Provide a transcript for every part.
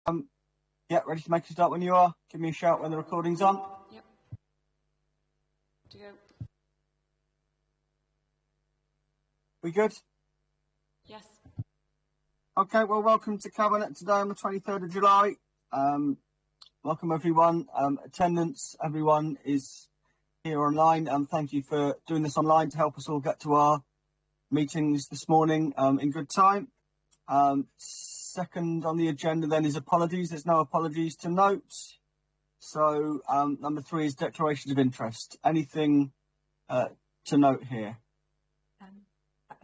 Yeah, ready to make a start when you are. Give me a shout when the recording's on. Yep. To go. We good? Yes. Okay, well, welcome to Cabinet today on the 23rd of July. Welcome everyone. Attendance, everyone is here online. Thank you for doing this online to help us all get to our meetings this morning in good time. Second on the agenda then is apologies. There's no apologies to note. So number 3 is declarations of interest. Anything to note here?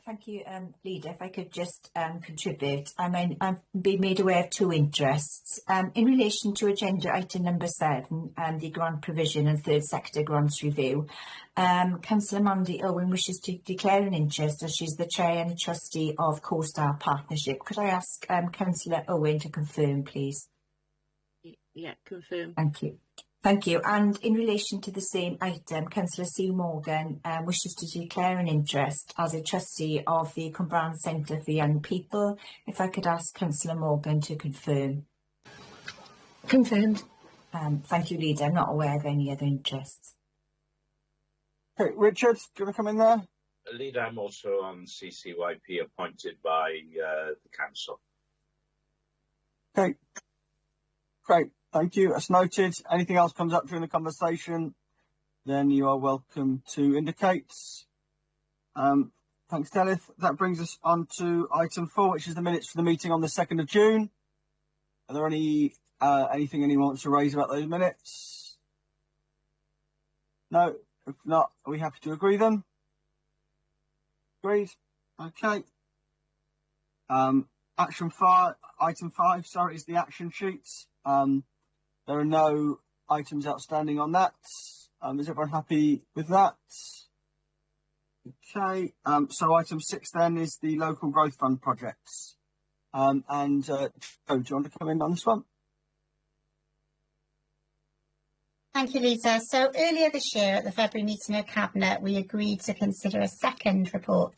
Thank you, Leader. If I could just contribute. I've been made aware of 2 interests. In relation to agenda item number 7, the grant provision and third sector grants review, Councillor Mandy Owen wishes to declare an interest as she's the chair and trustee of CoStar Partnership. Could I ask Councillor Owen to confirm, please? Yeah, confirm. Thank you. Thank you. And in relation to the same item, Councillor Sue Morgan wishes to declare an interest as a trustee of the Cwmbran Centre for Young People. If I could ask Councillor Morgan to confirm. Confirmed. Thank you, Leader. I'm not aware of any other interests. Okay, Richard, do you want to come in there? Leader, I'm also on CCYP appointed by the council. Okay, great. Thank you. That's noted. Anything else comes up during the conversation, then you are welcome to indicate. Thanks, Delith. That brings us on to item 4, which is the minutes for the meeting on the 2nd of June. Are there anything anyone wants to raise about those minutes? No. If not, are we happy to agree them? Agreed. Okay. Item 5, sorry, is the action sheets. There are no items outstanding on that. Is everyone happy with that? Okay. So item 6 then is the local growth fund projects. Joe, do you want to come in on this one? Thank you, Lisa. So earlier this year at the February meeting of Cabinet, we agreed to consider a second report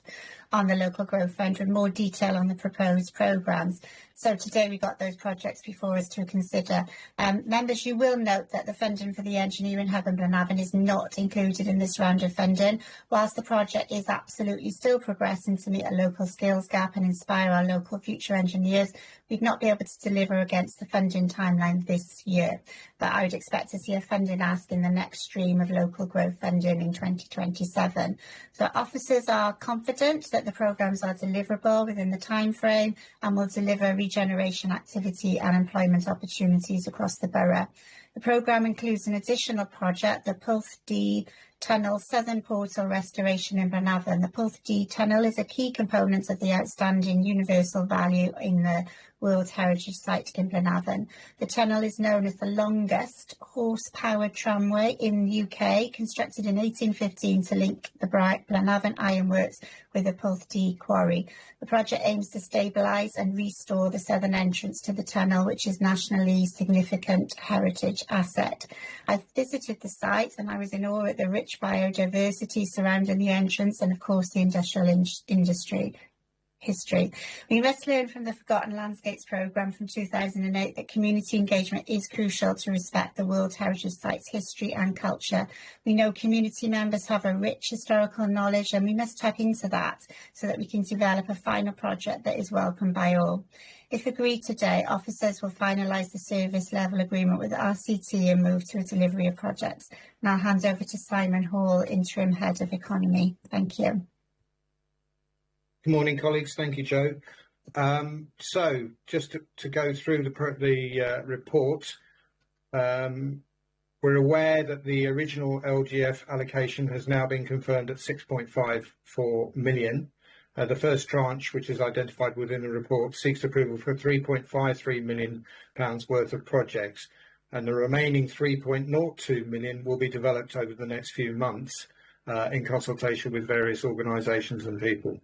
on the local growth fund with more detail on the proposed programmes. So today we got those projects before us to consider. Members, you will note that the funding for the engineering hub in Blenavon is not included in this round of funding. Whilst the project is absolutely still progressing to meet a local skills gap and inspire our local future engineers, we'd not be able to deliver against the funding timeline this year. But I would expect to see a funding ask in the next stream of local growth funding in 2027. So officers are confident that the programmes are deliverable within the time frame and will deliver regeneration activity and employment opportunities across the borough. The programme includes an additional project, the Pulth D Tunnel Southern Portal Restoration in Blenavon. The Pulth D Tunnel is a key component of the outstanding universal value in the World Heritage Site in Blenavon. The tunnel is known as the longest horse-powered tramway in the UK, constructed in 1815 to link the Blenavon Ironworks with the Pulth D quarry. The project aims to stabilise and restore the southern entrance to the tunnel, which is nationally significant heritage asset. I visited the site and I was in awe at the rich biodiversity surrounding the entrance and, of course, the industrial history. We must learn from the Forgotten Landscapes programme from 2008 that community engagement is crucial to respect the World Heritage Site's history and culture. We know community members have a rich historical knowledge and we must tap into that so that we can develop a final project that is welcomed by all. If agreed today, officers will finalise the service level agreement with RCT and move to a delivery of projects. And I'll hand over to Simon Hall, Interim Head of Economy. Thank you. Good morning, colleagues. Thank you, Joe. So, just to go through the report, we're aware that the original LGF allocation has now been confirmed at 6.54 million. The first tranche, which is identified within the report, seeks approval for £3.53 million worth of projects, and the remaining 3.02 million will be developed over the next few months in consultation with various organisations and people.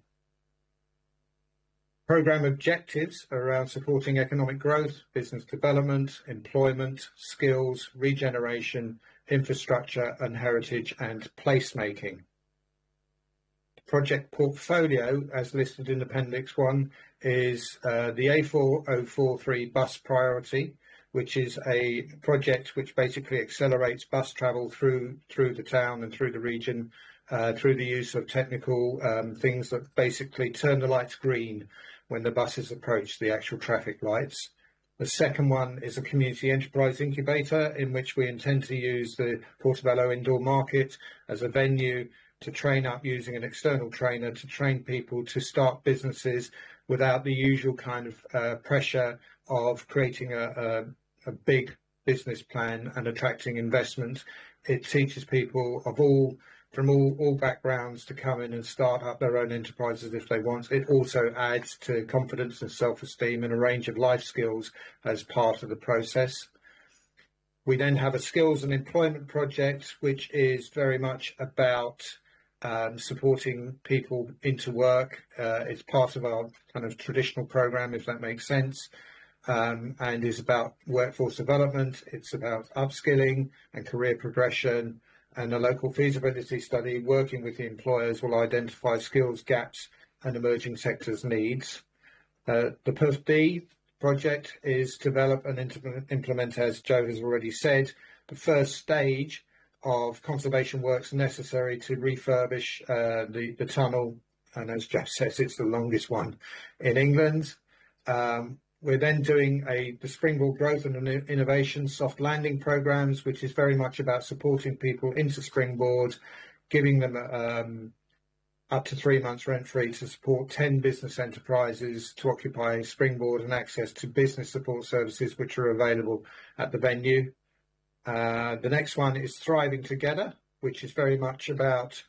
Programme objectives are around supporting economic growth, business development, employment, skills, regeneration, infrastructure and heritage and placemaking. project portfolio, as listed in Appendix 1, is the A4043 bus priority, which is a project which basically accelerates bus travel through the town and through the region through the use of technical things that basically turn the lights green when the buses approach the actual traffic lights. The second one is a community enterprise incubator, in which we intend to use the Portobello Indoor Market as a venue to train up using an external trainer to train people to start businesses without the usual kind of pressure of creating a big business plan and attracting investment. It teaches people from all backgrounds to come in and start up their own enterprises if they want. It also adds to confidence and self-esteem and a range of life skills as part of the process. We then have a skills and employment project, which is very much about supporting people into work. It's part of our kind of traditional program, if that makes sense, and is about workforce development. It's about upskilling and career progression, and a local feasibility study working with the employers will identify skills gaps and emerging sectors needs. The PERF-D project is develop and implement, as Joe has already said, the first stage of conservation works necessary to refurbish the tunnel, and as Jeff says, it's the longest one in England. We're then doing the Springboard Growth and Innovation soft landing programs, which is very much about supporting people into Springboard, giving them up to 3 months rent-free to support 10 business enterprises to occupy Springboard and access to business support services which are available at the venue. The next one is Thriving Together, which is very much about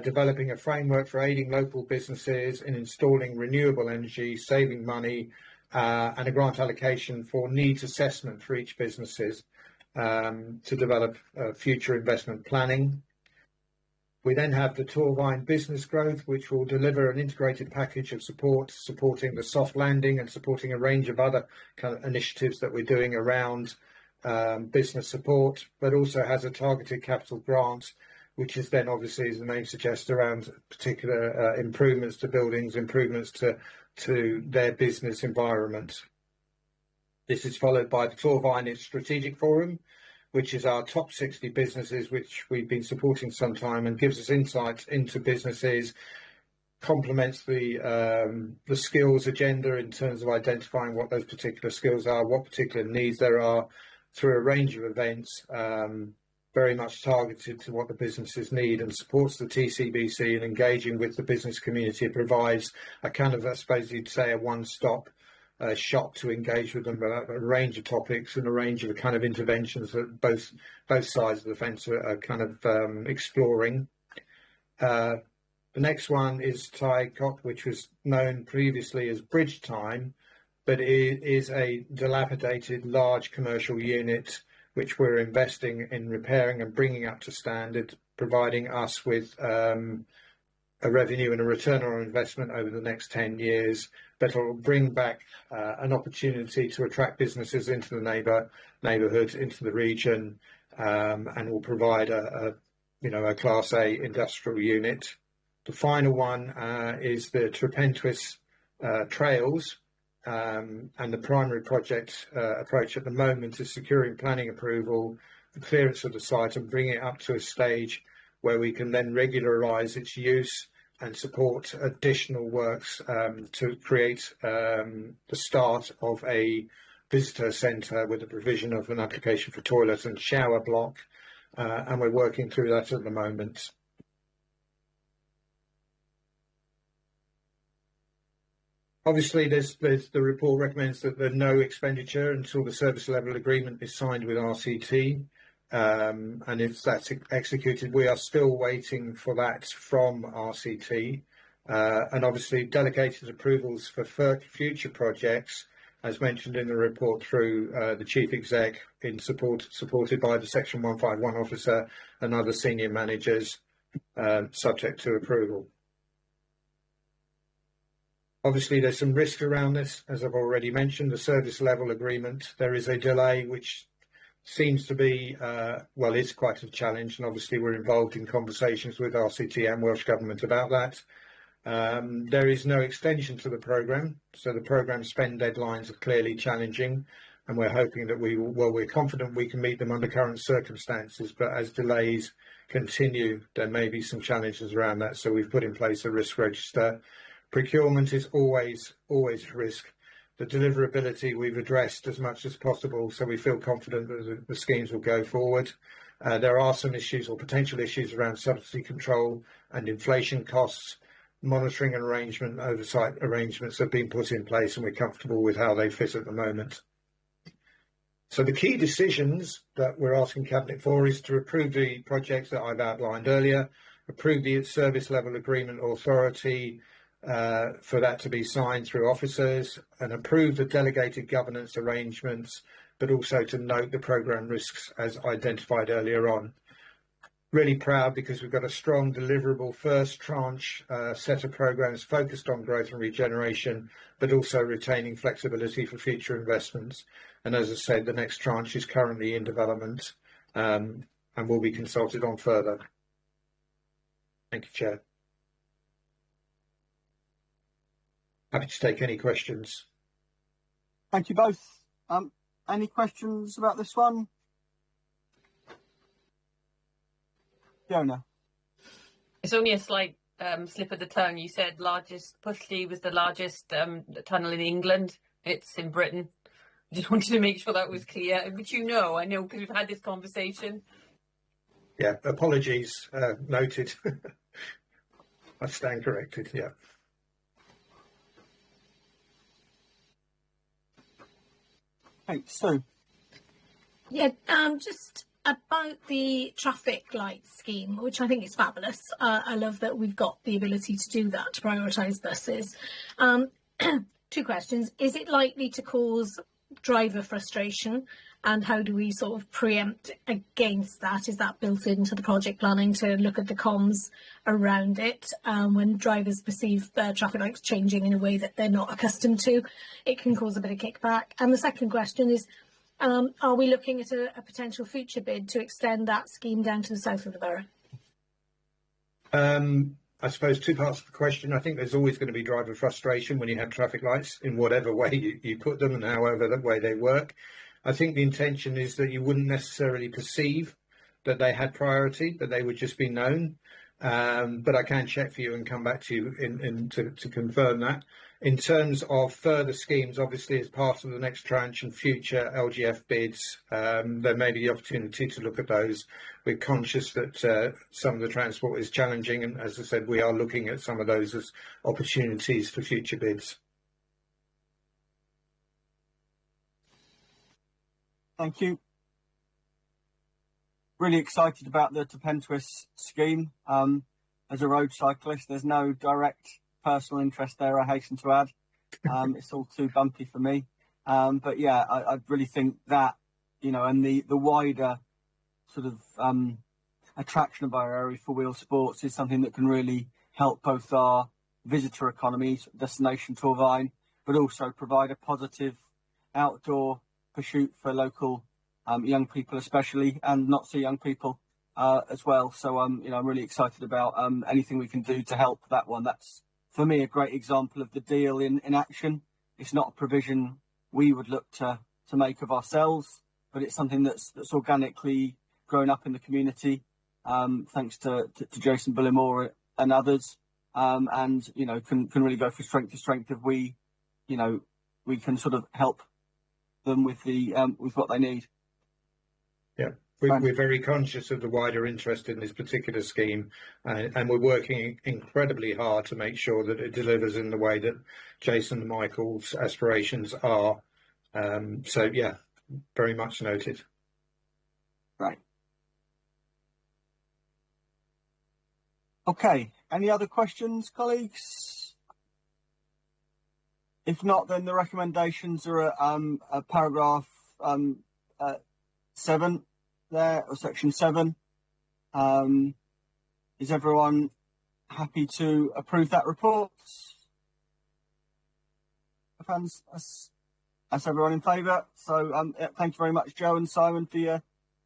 developing a framework for aiding local businesses in installing renewable energy, saving money, and a grant allocation for needs assessment for each businesses to develop future investment planning. We then have the Torvine Business Growth, which will deliver an integrated package of support, supporting the soft landing and supporting a range of other kind of initiatives that we're doing around business support, but also has a targeted capital grant, which is then obviously, as the name suggests, around particular improvements to buildings, improvements to their business environment. This is followed by the Torvine Strategic Forum, which is our top 60 businesses, which we've been supporting some time and gives us insights into businesses, complements the skills agenda in terms of identifying what those particular skills are, what particular needs there are, through a range of events, very much targeted to what the businesses need, and supports the TCBC in engaging with the business community. It provides a kind of, I suppose you'd say, a one-stop shop to engage with them about a range of topics and a range of kind of interventions that both sides of the fence are kind of exploring. The next one is TICOP, which was known previously as Bridge Time, but it is a dilapidated large commercial unit which we're investing in repairing and bringing up to standard, providing us with a revenue and a return on investment over the next 10 years that will bring back an opportunity to attract businesses into the neighbourhood, into the region, and will provide a Class A industrial unit. The final one is the Trepentwis Trails, and the primary project approach at the moment is securing planning approval, the clearance of the site, and bringing it up to a stage where we can then regularise its use and support additional works to create the start of a visitor centre with the provision of an application for toilet and shower block, and we're working through that at the moment. Obviously, the report recommends that there no expenditure until the service level agreement is signed with RCT. And if that's executed, we are still waiting for that from RCT. And obviously, delegated approvals for future projects, as mentioned in the report through the Chief Exec, supported by the Section 151 officer and other senior managers, subject to approval. Obviously, there's some risk around this, as I've already mentioned. The service level agreement, there is a delay which seems to be, well, it's quite a challenge, and obviously we're involved in conversations with RCT and Welsh Government about that. There is no extension to the programme, so the programme spend deadlines are clearly challenging, and we're hoping that we're confident we can meet them under current circumstances, but as delays continue, there may be some challenges around that, so we've put in place a risk register. Procurement is always a risk. The deliverability we've addressed as much as possible, so we feel confident that the schemes will go forward. There are some issues or potential issues around subsidy control and inflation costs. Monitoring and oversight arrangements have been put in place, and we're comfortable with how they fit at the moment. So the key decisions that we're asking Cabinet for is to approve the projects that I've outlined earlier, approve the service level agreement authority for that to be signed through officers, and approve the delegated governance arrangements, but also to note the programme risks as identified earlier on. Really proud because we've got a strong deliverable first tranche set of programmes focused on growth and regeneration, but also retaining flexibility for future investments. And as I said, the next tranche is currently in development and will be consulted on further. Thank you, Chair. Happy to take any questions. Thank you both. Any questions about this one? Fiona. It's only a slight slip of the tongue. You said Pwllheli was the largest tunnel in England. It's in Britain. I just wanted to make sure that was clear. But I know because we've had this conversation. Yeah, apologies, noted. I stand corrected, yeah. Thanks, Sue. Yeah, just about the traffic light scheme, which I think is fabulous. I love that we've got the ability to do that, to prioritise buses. Two questions. Is it likely to cause driver frustration? And how do we sort of preempt against that? Is that built into the project planning to look at the comms around it? When drivers perceive traffic lights changing in a way that they're not accustomed to, it can cause a bit of kickback. And the second question is, are we looking at a potential future bid to extend that scheme down to the south of the borough? I suppose two parts of the question. I think there's always going to be driver frustration when you have traffic lights in whatever way you put them and however the way they work. I think the intention is that you wouldn't necessarily perceive that they had priority, that they would just be known. But I can check for you and come back to you to confirm that. In terms of further schemes, obviously as part of the next tranche and future LGF bids, there may be the opportunity to look at those. We're conscious that some of the transport is challenging, and as I said, we are looking at some of those as opportunities for future bids. Thank you. Really excited about the To Pentwist scheme. As a road cyclist, there's no direct personal interest there, I hasten to add. It's all too bumpy for me. But yeah, I really think that, and the wider sort of attraction of our area for wheel sports is something that can really help both our visitor economies, destination Torvine, but also provide a positive outdoor pursuit for local young people especially, and not so young people as well. So I'm really excited about anything we can do to help that one. That's for me a great example of the deal in action. It's not a provision we would look to make of ourselves, but it's something that's organically grown up in the community, thanks to Jason Bullimore and others, and can really go from strength to strength if we can sort of help them with what they need. Yeah, we're very conscious of the wider interest in this particular scheme, and we're working incredibly hard to make sure that it delivers in the way that Jason and Michael's aspirations are. So yeah, very much noted. Right. Okay, any other questions, colleagues? If not, then the recommendations are at paragraph 7 there, or section 7. Is everyone happy to approve that report? That's everyone in favour. So yeah, thank you very much, Joe and Simon, for your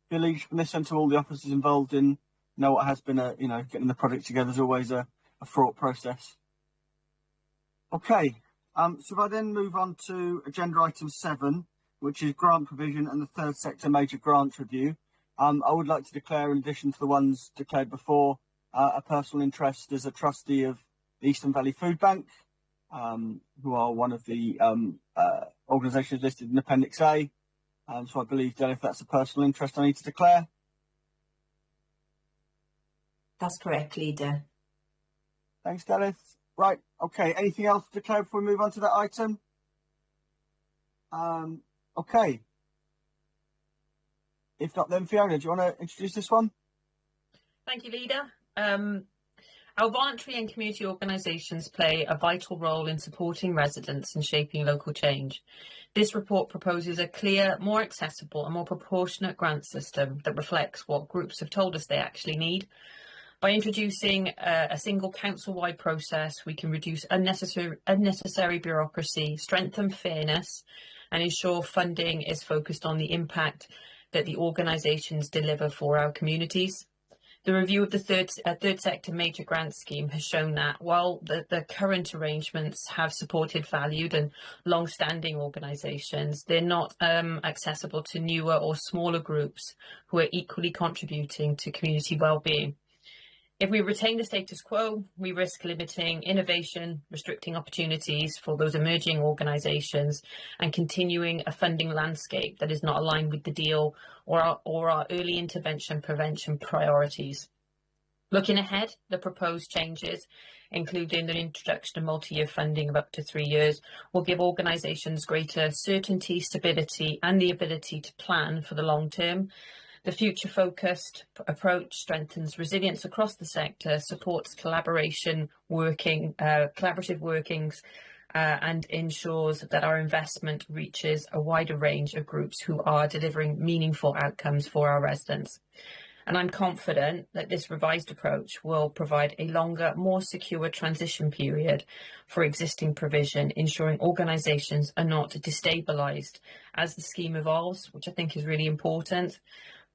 leadership in this, and to all the officers involved in what has been getting the project together is always a fraught process. Okay, so if I then move on to agenda item 7, which is grant provision and the third sector major grants review. I would like to declare, in addition to the ones declared before, a personal interest as a trustee of the Eastern Valley Food Bank, who are one of the organisations listed in Appendix A. So I believe, Delith, that's a personal interest I need to declare. That's correct, Leader. Thanks, Delith. Right, okay, anything else to declare before we move on to that item? Okay. If not, then Fiona, do you want to introduce this one? Thank you, Leader. Our voluntary and community organisations play a vital role in supporting residents and shaping local change. This report proposes a clear, more accessible and more proportionate grant system that reflects what groups have told us they actually need. By introducing a single council-wide process, we can reduce unnecessary bureaucracy, strengthen fairness, and ensure funding is focused on the impact that the organisations deliver for our communities. The review of the third sector major grant scheme has shown that while the current arrangements have supported valued and long-standing organisations, they're not accessible to newer or smaller groups who are equally contributing to community well-being. If we retain the status quo, we risk limiting innovation, restricting opportunities for those emerging organisations, and continuing a funding landscape that is not aligned with the deal or our early intervention prevention priorities. Looking ahead, the proposed changes, including the introduction of multi-year funding of up to 3 years, will give organisations greater certainty, stability, and the ability to plan for the long term. The future-focused approach strengthens resilience across the sector, supports collaborative workings, and ensures that our investment reaches a wider range of groups who are delivering meaningful outcomes for our residents. And I'm confident that this revised approach will provide a longer, more secure transition period for existing provision, ensuring organisations are not destabilised as the scheme evolves, which I think is really important.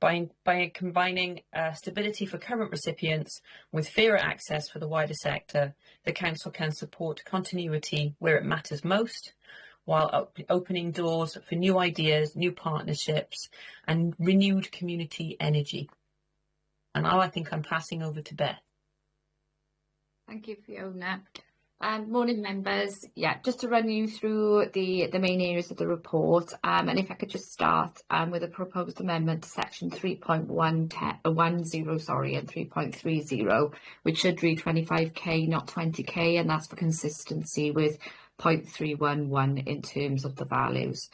By combining stability for current recipients with fairer access for the wider sector, the Council can support continuity where it matters most, while opening doors for new ideas, new partnerships, and renewed community energy. And now I think I'm passing over to Beth. Thank you, Fiona. Morning, members. Yeah, just to run you through the main areas of the report, and if I could just start with a proposed amendment to section 3.10 and 3.30, which should read 25k, not 20k, and that's for consistency with 0.311 in terms of the values.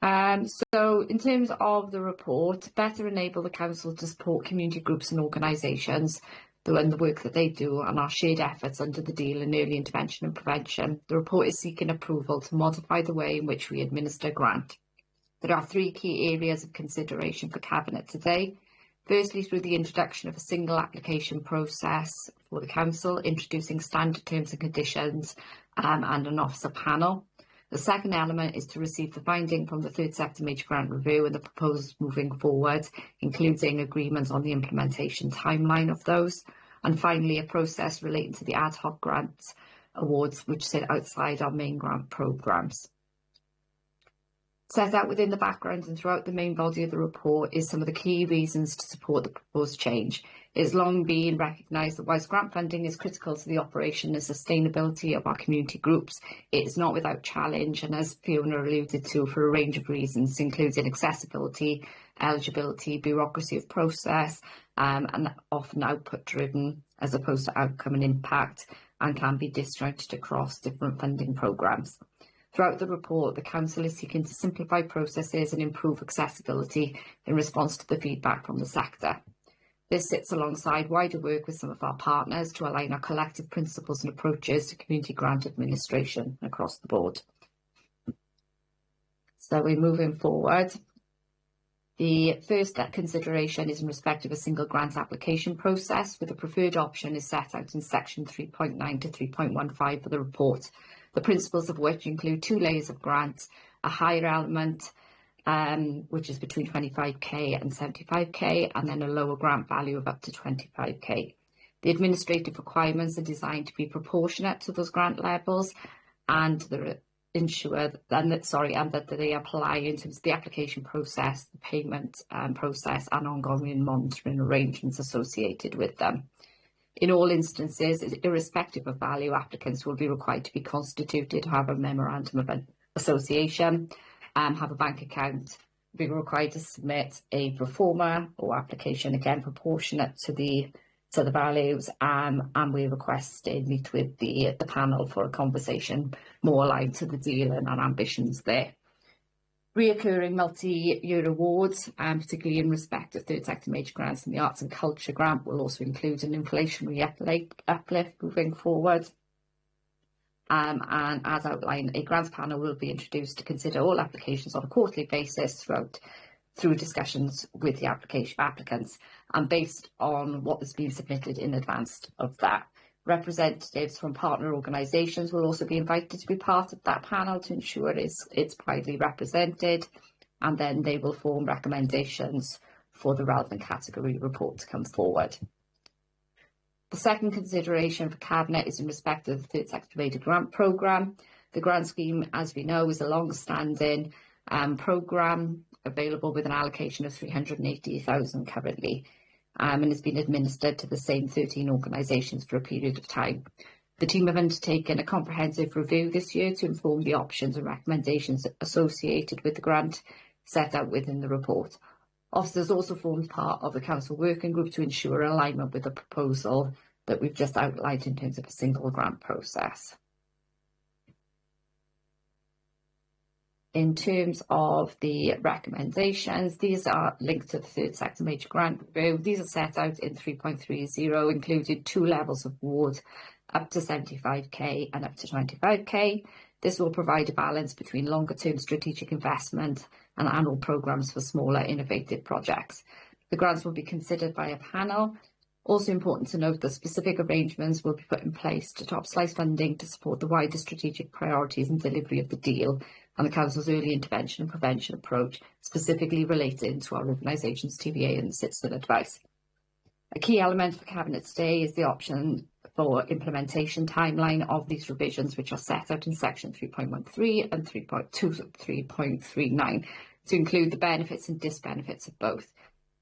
So in terms of the report, better enable the council to support community groups and organisations and the work that they do and our shared efforts under the deal in early intervention and prevention. The report is seeking approval to modify the way in which we administer grant. There are 3 key areas of consideration for Cabinet today. Firstly, through the introduction of a single application process for the council, introducing standard terms and conditions and an officer panel. The second element is to receive the finding from the third sector major grant review and the proposals moving forward, including agreements on the implementation timeline of those. And finally, a process relating to the ad hoc grants awards, which sit outside our main grant programmes. Set out within the background and throughout the main body of the report is some of the key reasons to support the proposed change. It has long been recognised that whilst grant funding is critical to the operation and sustainability of our community groups, it is not without challenge, and as Fiona alluded to, for a range of reasons, including accessibility, eligibility, bureaucracy of process, and often output driven as opposed to outcome and impact, and can be distributed across different funding programmes. Throughout the report, the Council is seeking to simplify processes and improve accessibility in response to the feedback from the sector. This sits alongside wider work with some of our partners to align our collective principles and approaches to community grant administration across the board. So we're moving forward. The first consideration is in respect of a single grant application process, with the preferred option is set out in section 3.9 to 3.15 for the report. the principles of which include 2 layers of grants, a higher element, which is between 25k and 75k, and then a lower grant value of up to 25k. The administrative requirements are designed to be proportionate to those grant levels, and that they apply in terms of the application process, the payment process, and ongoing monitoring arrangements associated with them. In all instances, irrespective of value, applicants will be required to be constituted, have a memorandum of association, have a bank account, be required to submit a pro forma or application, again proportionate to the values, and we requested meet with the panel for a conversation more aligned to the deal and our ambitions there. Reoccurring multi-year awards, particularly in respect of third sector major grants and the arts and culture grant, will also include an inflationary uplift moving forward. And as outlined, a grants panel will be introduced to consider all applications on a quarterly basis through discussions with the applicants, and based on what has been submitted in advance of that. Representatives from partner organisations will also be invited to be part of that panel to ensure it's widely represented, and then they will form recommendations for the relevant category report to come forward. The second consideration for Cabinet is in respect of the third sector major grant programme. The grant scheme, as we know, is a long-standing programme available with an allocation of 380,000 currently, and has been administered to the same 13 organisations for a period of time. The team have undertaken a comprehensive review this year to inform the options and recommendations associated with the grant set out within the report. Officers also formed part of the council working group to ensure alignment with the proposal that we've just outlined in terms of a single grant process. In terms of the recommendations, these are linked to the third sector major grant review. These are set out in 3.30, included 2 levels of award, up to 75k and up to 25k. This will provide a balance between longer term strategic investment and annual programmes for smaller innovative projects. The grants will be considered by a panel. Also important to note that specific arrangements will be put in place to top slice funding to support the wider strategic priorities and delivery of the deal, and the Council's early intervention and prevention approach, specifically related to our organisation's TVA and citizen advice. A key element for Cabinet today is the option for implementation timeline of these revisions, which are set out in section 3.13 and 3.39, to include the benefits and disbenefits of both.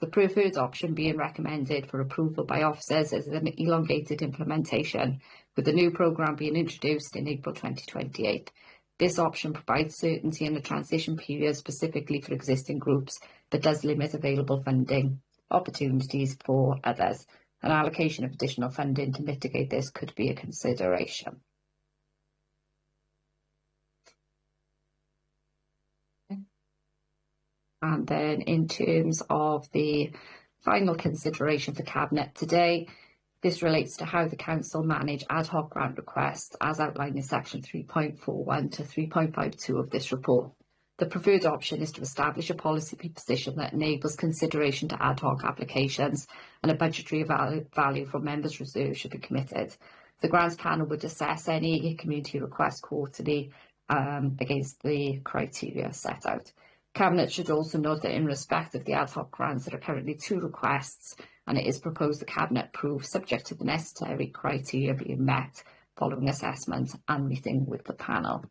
The preferred option being recommended for approval by officers is an elongated implementation, with the new programme being introduced in April 2028. This option provides certainty in the transition period specifically for existing groups, but does limit available funding opportunities for others. An allocation of additional funding to mitigate this could be a consideration. And then in terms of the final consideration for Cabinet today, this relates to how the Council manage ad hoc grant requests as outlined in section 3.41 to 3.52 of this report. The preferred option is to establish a policy position that enables consideration to ad hoc applications, and a budgetary value for members' reserve should be committed. The grants panel would assess any community request quarterly against the criteria set out. Cabinet should also note that in respect of the ad hoc grants, there are currently 2 requests, and it is proposed the Cabinet approve subject to the necessary criteria being met following assessment and meeting with the panel.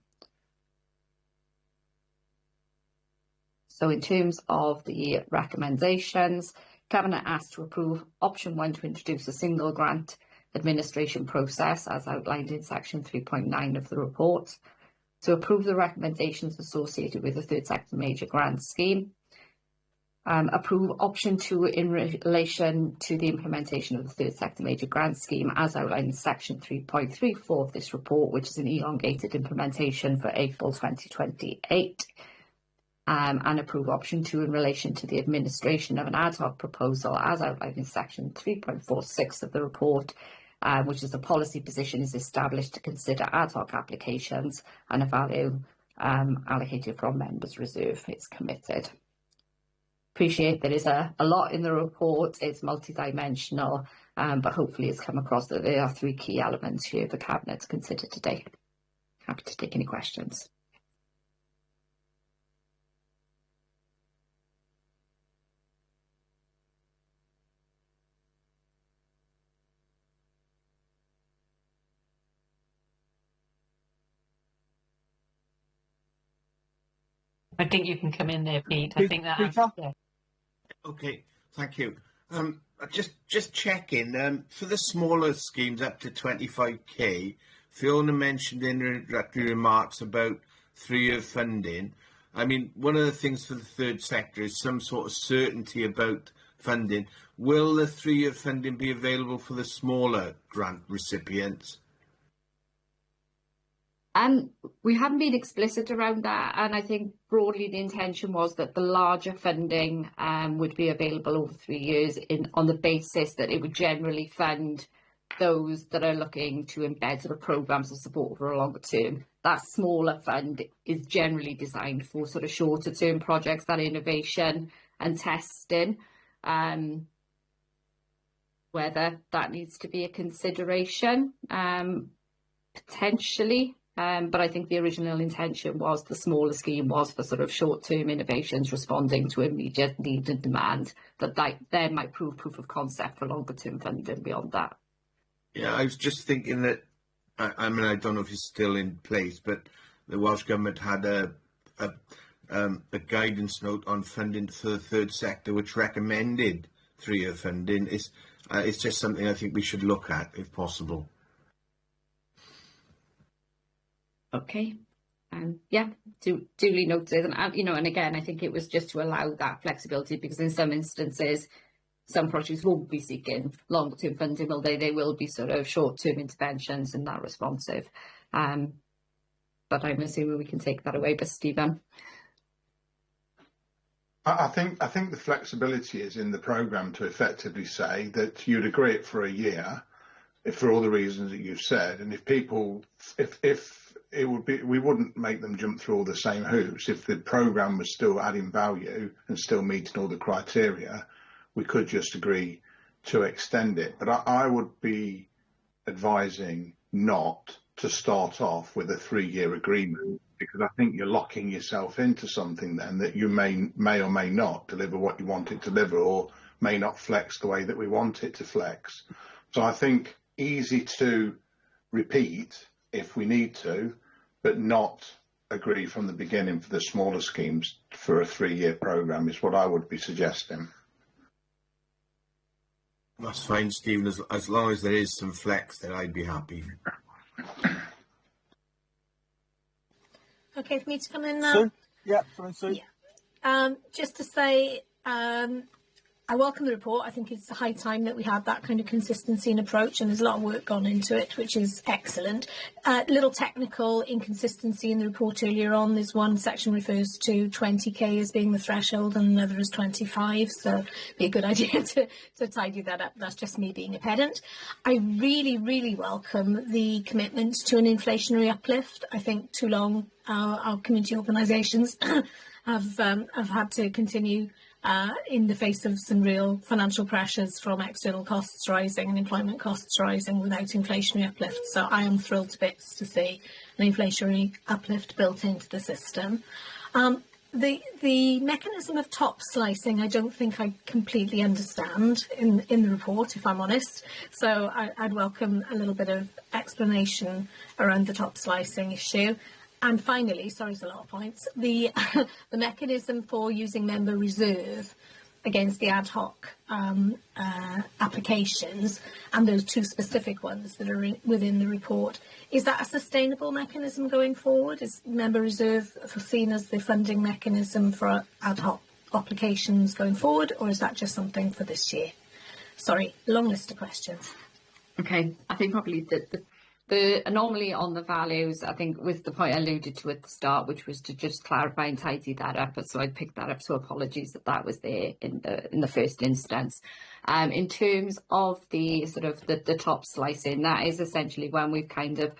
So in terms of the recommendations, Cabinet asked to approve option 1 to introduce a single grant administration process as outlined in section 3.9 of the report, to approve the recommendations associated with the third sector major grant scheme, approve option 2 in relation to the implementation of the third sector major grant scheme as outlined in section 3.34 of this report, which is an elongated implementation for April 2028, and approve option 2 in relation to the administration of an ad hoc proposal as outlined in section 3.46 of the report, which is the policy position is established to consider ad hoc applications, and a value allocated from members' reserve is committed. Appreciate there is a lot in the report, it's multidimensional, but hopefully it's come across that there are 3 key elements here for Cabinet to consider today. happy to take any questions. I think you can come in there, Pete. I think that. Peter? Yeah. Okay, thank you. Just checking, for the smaller schemes up to 25k, Fiona mentioned in her introductory remarks about 3-year funding. I mean, one of the things for the third sector is some sort of certainty about funding. Will the 3-year funding be available for the smaller grant recipients? We haven't been explicit around that, and I think broadly the intention was that the larger funding would be available over 3 years on the basis that it would generally fund those that are looking to embed sort of programmes of support for a longer term. That smaller fund is generally designed for sort of shorter term projects, that innovation and testing. Whether that needs to be a consideration, potentially. But I think the original intention was the smaller scheme was for sort of short-term innovations responding to immediate need and demand, that then might prove proof of concept for longer-term funding beyond that. Yeah, I was just thinking that, I mean, I don't know if it's still in place, but the Welsh Government had a guidance note on funding for the third sector, which recommended 3-year funding. It's just something I think we should look at, if possible. Okay, yeah, duly noted, and you know, and again, I think it was just to allow that flexibility, because in some instances, some projects won't be seeking long-term funding, will they? They will be sort of short-term interventions and that responsive. But I'm assuming we can take that away. But Stephen, I think the flexibility is in the programme to effectively say that you'd agree it for a year, for all the reasons that you've said, and if people, if it would be, we wouldn't make them jump through all the same hoops. If the programme was still adding value and still meeting all the criteria, we could just agree to extend it. But I would be advising not to start off with a 3-year agreement, because I think you're locking yourself into something then that you may or may not deliver what you want it to deliver, or may not flex the way that we want it to flex. So I think easy to repeat if we need to, but not agree from the beginning for the smaller schemes for a 3-year programme is what I would be suggesting. That's fine, Stephen, as long as there is some flex, then I'd be happy. Okay, for me to come in now? Sue? Yeah, come in, Sue. Yeah. Just to say, I welcome the report. I think it's high time that we had that kind of consistency and approach, and there's a lot of work gone into it, which is excellent. Little technical inconsistency in the report earlier on. There's one section refers to 20k as being the threshold and another as 25, so it'd be a good idea to tidy that up. That's just me being a pedant. I really, really welcome the commitment to an inflationary uplift. I think too long our community organisations have had to continue in the face of some real financial pressures from external costs rising and employment costs rising without inflationary uplift. So I am thrilled to bits to see an inflationary uplift built into the system. The mechanism of top slicing, I don't think I completely understand in the report, if I'm honest. So I'd welcome a little bit of explanation around the top slicing issue. And finally, sorry, it's a lot of points, the mechanism for using member reserve against the ad hoc applications, and those two specific ones that are within the report. Is that a sustainable mechanism going forward? Is member reserve foreseen as the funding mechanism for ad hoc applications going forward, or is that just something for this year? Sorry, long list of questions. okay, I think probably the anomaly on the values, I think, was the point I alluded to at the start, which was to just clarify and tidy that up. So I picked that up. So apologies that was there in the first instance. In terms of the sort of the top slicing, that is essentially when we've kind of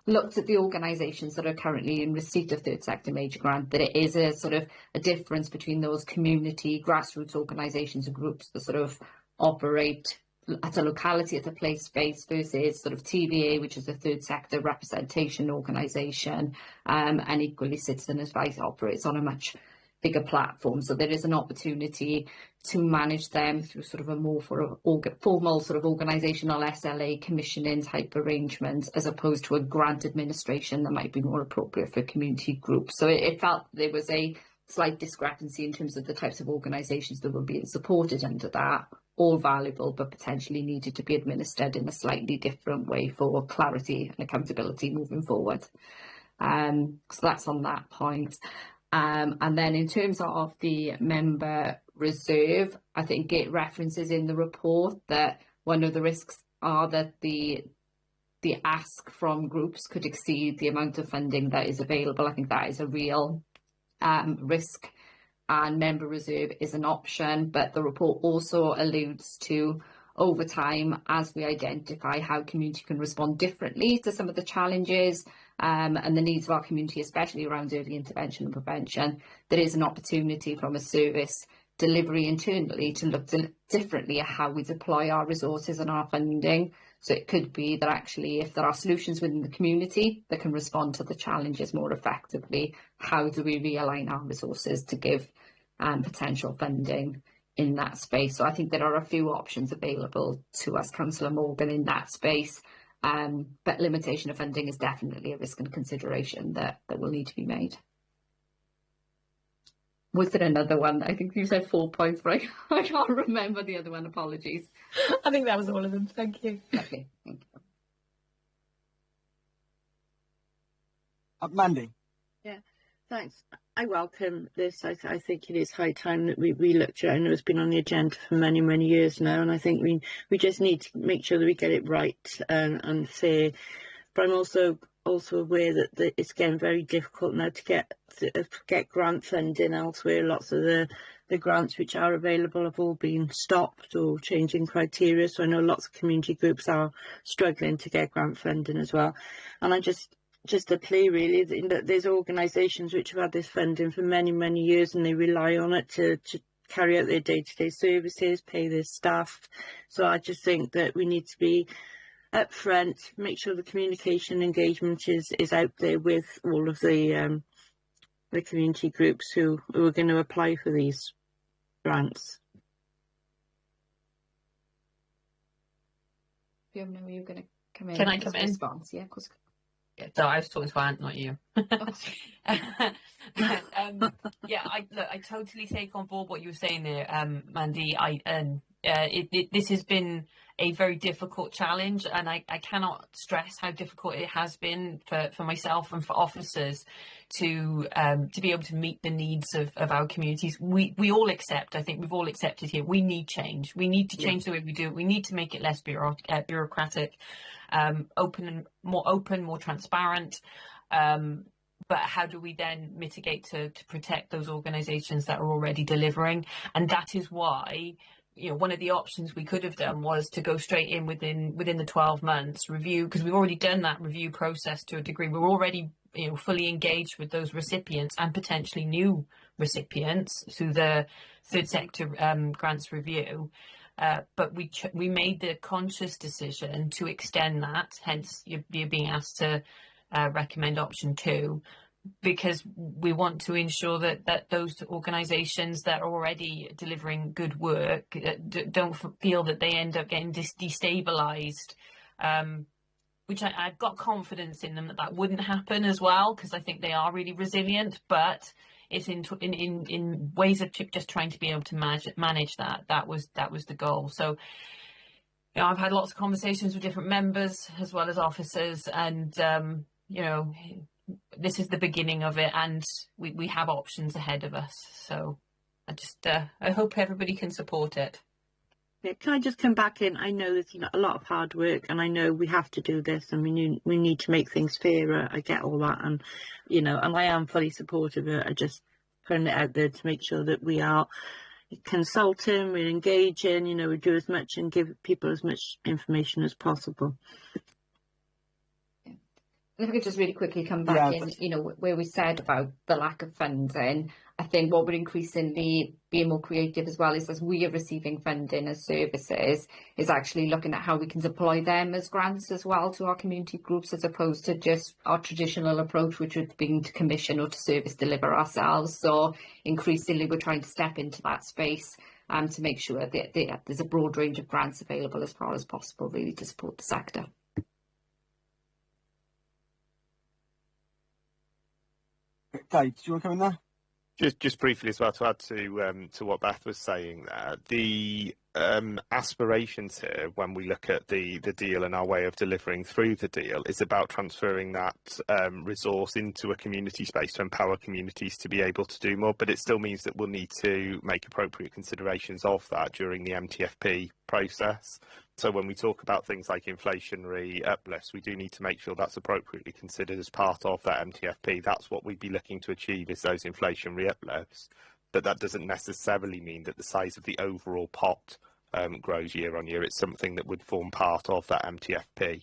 looked at the organisations that are currently in receipt of third sector major grant, that it is a sort of a difference between those community grassroots organisations and groups that sort of operate at a locality, at a place space, versus sort of TVA, which is a third sector representation organisation, and equally Citizen Advice operates on a much bigger platform. So there is an opportunity to manage them through sort of a more formal sort of organisational SLA commissioning type arrangement, as opposed to a grant administration that might be more appropriate for community groups. So it felt there was a slight discrepancy in terms of the types of organisations that were being supported under that, all valuable but potentially needed to be administered in a slightly different way for clarity and accountability moving forward. So that's on that point. And then in terms of the member reserve, I think it references in the report that one of the risks are that the ask from groups could exceed the amount of funding that is available. I think that is a real risk, and member reserve is an option, but the report also alludes to over time, as we identify how community can respond differently to some of the challenges and the needs of our community, especially around early intervention and prevention, there is an opportunity from a service delivery internally to look differently at how we deploy our resources and our funding. So it could be that actually, if there are solutions within the community that can respond to the challenges more effectively, how do we realign our resources to give potential funding in that space? So I think there are a few options available to us, Councillor Morgan, in that space. But limitation of funding is definitely a risk and consideration that will need to be made. Was there another one? I think you said 4 points, but I can't remember the other one. Apologies. I think that was all of them. Thank you. Okay, thank you. Mandy. Yeah, thanks. I welcome this. I think it is high time that we looked at it. I know it's been on the agenda for many, many years now, and I think we just need to make sure that we get it right and fair. But I'm also aware that it's getting very difficult now to get grant funding elsewhere. Lots of the grants which are available have all been stopped or changing criteria. So I know lots of community groups are struggling to get grant funding as well. And I just a plea really that there's organisations which have had this funding for many, many years, and they rely on it to carry out their day-to-day services, pay their staff. So I just think that we need to be up front, make sure the communication engagement is out there with all of the community groups who are going to apply for these grants. Fiona, were you going to come in? Can I come in? Response? Yeah, of course. Yeah, so I was talking to Ant, not you. Yeah, I totally take on board what you were saying there, Mandy. This has been a very difficult challenge, and I cannot stress how difficult it has been for myself and for officers to be able to meet the needs of our communities. We all accept, I think we've all accepted here, we need change. We need to change the way we do it. We need to make it less bureaucratic, more transparent. But how do we then mitigate to protect those organisations that are already delivering? And that is why, you know, one of the options we could have done was to go straight in within the 12 months review, because we've already done that review process to a degree. We're already, you know, fully engaged with those recipients and potentially new recipients through the third sector grants review. But we made the conscious decision to extend that, hence you're being asked to recommend option 2, because we want to ensure that those organisations that are already delivering good work don't feel that they end up getting destabilised, which I've got confidence in them that wouldn't happen as well, because I think they are really resilient, but it's in ways of just trying to be able to manage that. That was the goal. So, you know, I've had lots of conversations with different members as well as officers, and you know, this is the beginning of it, and we have options ahead of us. So I hope everybody can support it. Yeah, can I just come back in? I know there's a lot of hard work, and I know we have to do this, and we need to make things fairer. I get all that, and and I am fully supportive of it. I just putting it out there to make sure that we are consulting, we're engaging, we do as much and give people as much information as possible. If I could just really quickly come back in, where we said about the lack of funding, I think what we're increasingly being more creative as well is, as we are receiving funding as services, is actually looking at how we can deploy them as grants as well to our community groups, as opposed to just our traditional approach, which would be to commission or to service deliver ourselves. So increasingly we're trying to step into that space to make sure that there's a broad range of grants available as far as possible, really, to support the sector. Dave, do you want to come in there? Just briefly as well, to add to what Beth was saying there, the aspirations here when we look at the deal and our way of delivering through the deal is about transferring that resource into a community space to empower communities to be able to do more, but it still means that we'll need to make appropriate considerations of that during the MTFP process. So when we talk about things like inflationary uplifts, we do need to make sure that's appropriately considered as part of that MTFP. That's what we'd be looking to achieve, is those inflationary uplifts. But that doesn't necessarily mean that the size of the overall pot grows year on year. It's something that would form part of that MTFP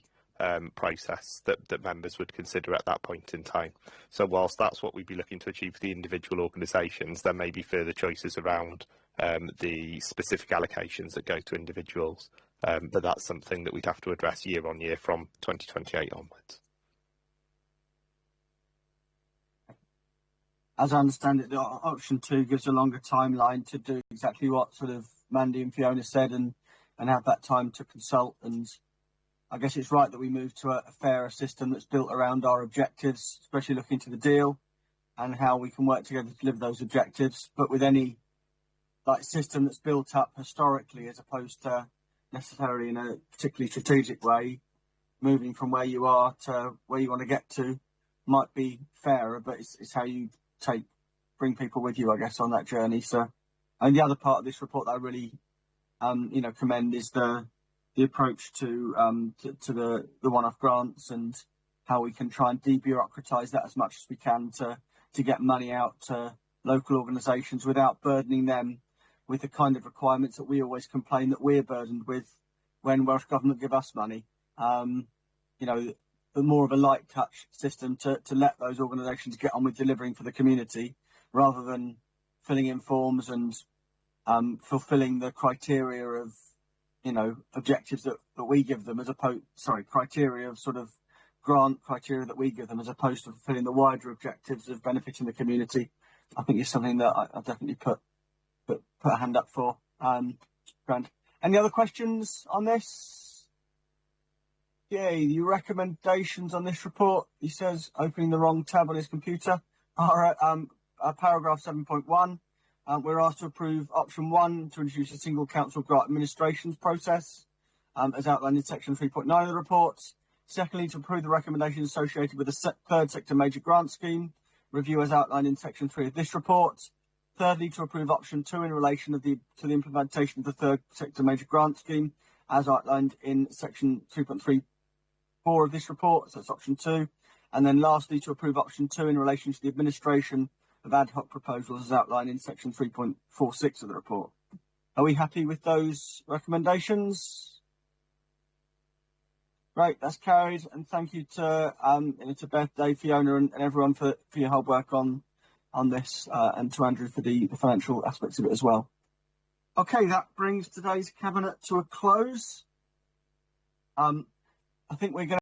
process that members would consider at that point in time. So whilst that's what we'd be looking to achieve for the individual organisations, there may be further choices around the specific allocations that go to individuals. But that's something that we'd have to address year on year from 2028 onwards. As I understand it, the option 2 gives a longer timeline to do exactly what sort of Mandy and Fiona said, and have that time to consult. And I guess it's right that we move to a fairer system that's built around our objectives, especially looking to the deal and how we can work together to deliver those objectives. But with any system that's built up historically, as opposed to necessarily in a particularly strategic way, moving from where you are to where you want to get to might be fairer, but it's how you bring people with you, I guess, on that journey. So, and the other part of this report that I really commend is the approach to the one-off grants, and how we can try and debureaucratise that as much as we can to get money out to local organisations without burdening them with the kind of requirements that we always complain that we're burdened with when Welsh Government give us money. The more of a light touch system to let those organisations get on with delivering for the community, rather than filling in forms and fulfilling the criteria of, objectives that we give them, criteria of sort of grant criteria that we give them, as opposed to fulfilling the wider objectives of benefiting the community. I think it's something that I definitely put a hand up for. Grand. Any other questions on this? Yeah, the recommendations on this report, he says, opening the wrong tab on his computer, are paragraph 7.1. We're asked to approve option 1 to introduce a single council grant administrations process, as outlined in section 3.9 of the report. Secondly, to approve the recommendations associated with the third sector major grant scheme review, as outlined in section 3 of this report. Thirdly, to approve option 2 in relation to the implementation of the third sector major grant scheme, as outlined in section 3.34 of this report. So that's option 2. And then lastly, to approve option 2 in relation to the administration of ad hoc proposals, as outlined in section 3.46 of the report. Are we happy with those recommendations? Right, that's carried, and thank you to Beth, Dave, Fiona, and everyone for your hard work on this, and to Andrew for the financial aspects of it as well. Okay, that brings today's cabinet to a close. I think we're going